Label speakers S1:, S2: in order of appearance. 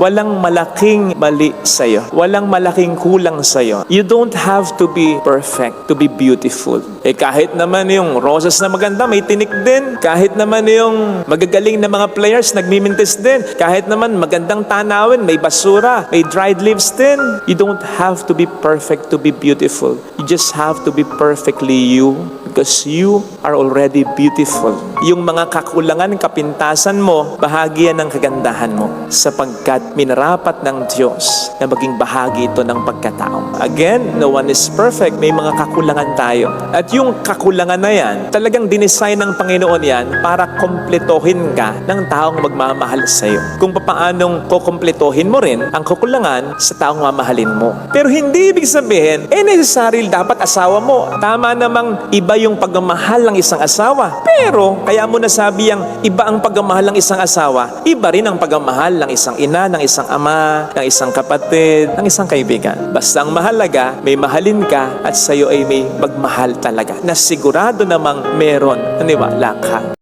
S1: Walang malaking mali sa'yo. Walang malaking kulang sa'yo. You don't have to be perfect to be beautiful. Kahit naman yung roses na maganda, may tinik din. Kahit naman yung magagaling na mga players, nagmimintis din. Kahit naman magandang tanawin, may basura, may dried leaves din. You don't have to be perfect to be beautiful. You just have to be perfectly you because you are already beautiful. Yung mga kakulangan, kapintasan mo, bahagi yan ng kagandahan mo sapagkat minarapat ng Diyos na maging bahagi ito ng pagkatao. Again, no one is perfect. May mga kakulangan tayo. At yung kakulangan na yan, talagang dinesign ng Panginoon yan para kompletohin ka ng taong magmamahal sa iyo. Kung paanong kukompletohin mo rin ang kakulangan sa taong mamahalin mo. Pero hindi ibig sabihin, necessary dapat asawa mo. Tama namang iba yung pagmamahal ng isang asawa. Pero, kaya mo nasabi ang iba ang pagmamahal ng isang asawa, iba rin ang pagmamahal ng isang ina, ng isang ama, ng isang kapatid, ng isang kaibigan. Basta ang mahalaga, may mahalin ka at sa'yo ay may magmahal talaga na sigurado namang meron, naniwala ka.